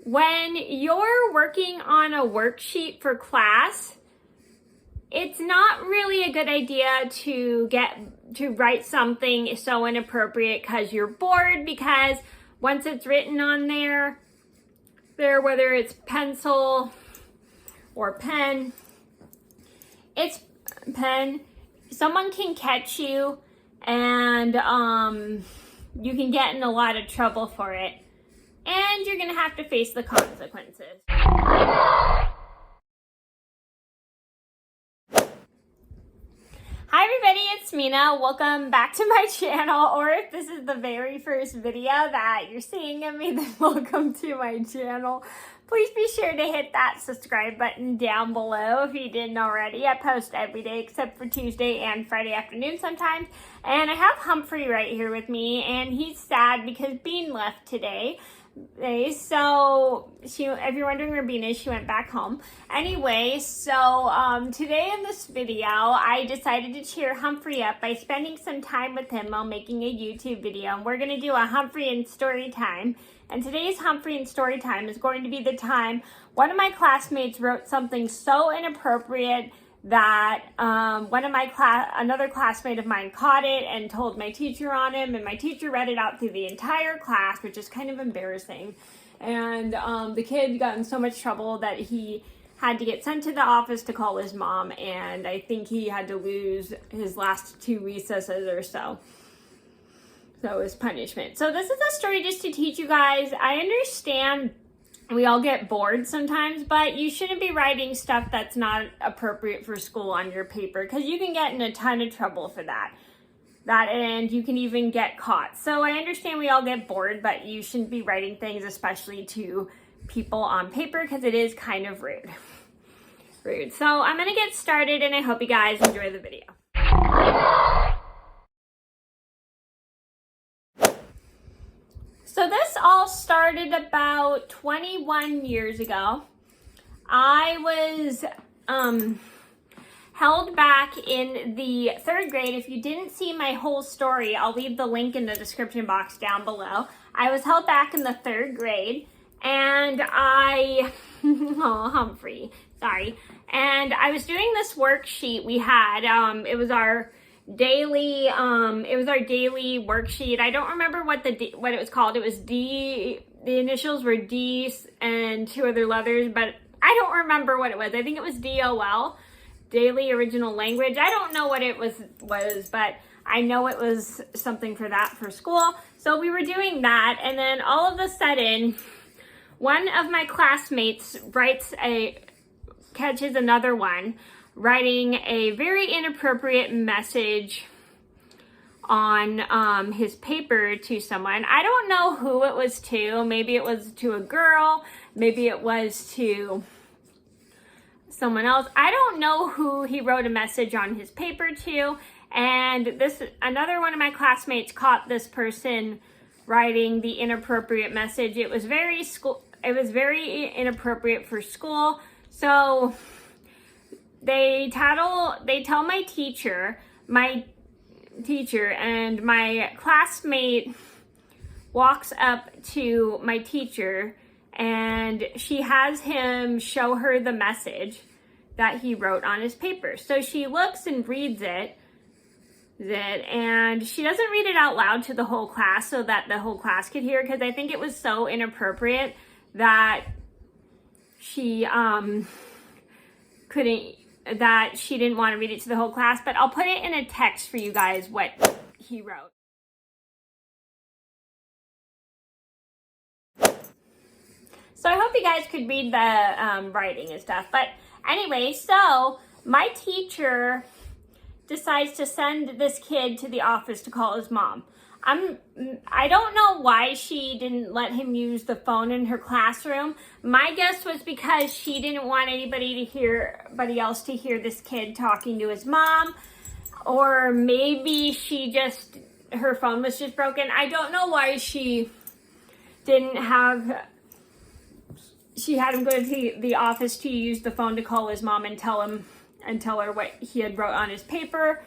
When you're working on a worksheet for class, it's not really a good idea to write something so inappropriate because you're bored, because once it's written on there, whether it's pencil or pen, someone can catch you and you can get in a lot of trouble for it. And you're gonna have to face the consequences. Hi everybody, it's Mena. Welcome back to my channel, or if this is the very first video that you're seeing of me, then welcome to my channel. Please be sure to hit that subscribe button down below if you didn't already. I post every day except for Tuesday and Friday afternoon sometimes. And I have Humphrey right here with me, and he's sad because Bean left today. So if you're wondering where Bean is, she went back home. Anyway, so today in this video, I decided to cheer Humphrey up by spending some time with him while making a YouTube video. And we're going to do a Humphrey and story time. And today's Humphrey and story time is going to be the time one of my classmates wrote something so inappropriate that another classmate of mine caught it and told my teacher on him, and my teacher read it out through the entire class, which is kind of embarrassing. And the kid got in so much trouble that he had to get sent to the office to call his mom, and I think he had to lose his last 2 recesses or so. So it was punishment. So this is a story just to teach you guys. I understand we all get bored sometimes, but you shouldn't be writing stuff that's not appropriate for school on your paper, because you can get in a ton of trouble for that, and you can even get caught. So I understand we all get bored, but you shouldn't be writing things, especially to people on paper, because it is kind of rude. So I'm gonna get started, and I hope you guys enjoy the video. So this all started about 21 years ago. I was held back in the 3rd grade. If you didn't see my whole story, I'll leave the link in the description box down below. I was held back in the 3rd grade, and oh, Humphrey, sorry. And I was doing this worksheet we had. It was our daily worksheet. I don't remember what it was called. It was D, the initials were D and 2 other letters, but I don't remember what it was. I think it was DOL, Daily Original Language. I don't know what it was, but I know it was something for school. So we were doing that, and then all of a sudden, one of my classmates catches another one writing a very inappropriate message on his paper to someone. I don't know who it was to. Maybe it was to a girl. Maybe it was to someone else. I don't know who he wrote a message on his paper to. And another one of my classmates caught this person writing the inappropriate message. It was very inappropriate for school. So they tell my teacher, and my classmate walks up to my teacher, and she has him show her the message that he wrote on his paper. So she looks and reads it, and she doesn't read it out loud to the whole class so that the whole class could hear, because I think it was so inappropriate that she she didn't want to read it to the whole class. But I'll put it in a text for you guys what he wrote. So I hope you guys could read the writing and stuff. But anyway, so my teacher decides to send this kid to the office to call his mom. I don't know why she didn't let him use the phone in her classroom. My guess was because she didn't want anybody else to hear this kid talking to his mom, or maybe her phone was just broken. I don't know why she had him go to the office to use the phone to call his mom and tell her what he had wrote on his paper.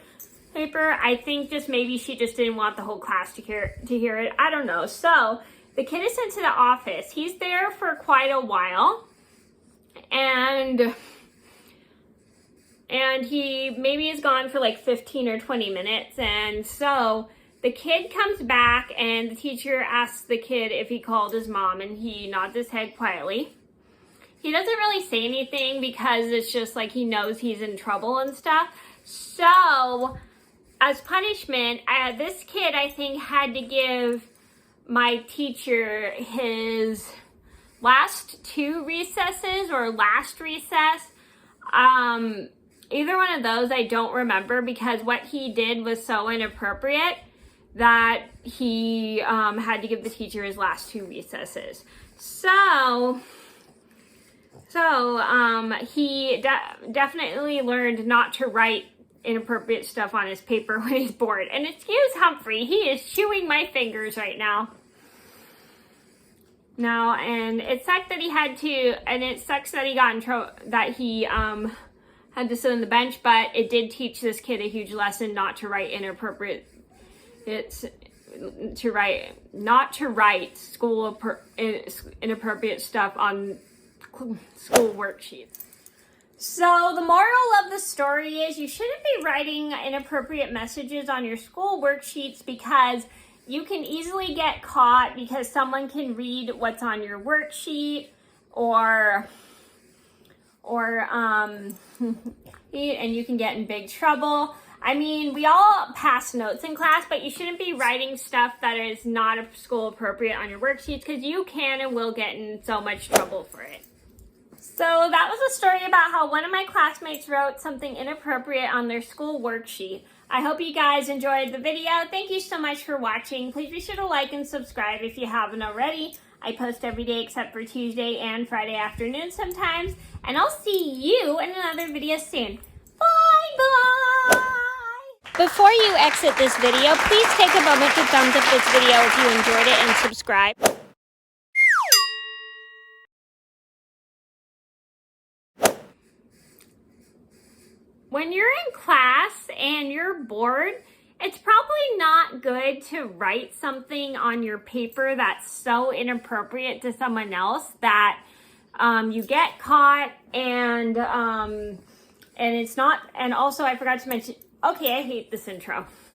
I think maybe she just didn't want the whole class to hear it. I don't know. So the kid is sent to the office. He's there for quite a while, and he maybe is gone for like 15 or 20 minutes. And so the kid comes back and the teacher asks the kid if he called his mom, and he nods his head quietly. He doesn't really say anything because it's just like he knows he's in trouble and stuff. So as punishment, this kid, I think, had to give my teacher his last 2 recesses or last recess. Either one of those I don't remember, because what he did was so inappropriate that he had to give the teacher his last 2 recesses. So he definitely learned not to write inappropriate stuff on his paper when he's bored. And excuse Humphrey, he is chewing my fingers right now. No, and it sucks that he had to, and it sucks that he got in trouble, that he had to sit on the bench, but it did teach this kid a huge lesson not to write inappropriate, not to write inappropriate stuff on school worksheets. So the moral of the story is you shouldn't be writing inappropriate messages on your school worksheets, because you can easily get caught, because someone can read what's on your worksheet, and you can get in big trouble. I mean, we all pass notes in class, but you shouldn't be writing stuff that is not school appropriate on your worksheets, because you can and will get in so much trouble for it. So that was a story about how one of my classmates wrote something inappropriate on their school worksheet. I hope you guys enjoyed the video. Thank you so much for watching. Please be sure to like and subscribe if you haven't already. I post every day except for Tuesday and Friday afternoon sometimes. And I'll see you in another video soon. Bye-bye! Before you exit this video, please take a moment to thumbs up this video if you enjoyed it and subscribe. When you're in class and you're bored, it's probably not good to write something on your paper that's so inappropriate to someone else that you get caught, and it's not, and also I forgot to mention, okay, I hate this intro.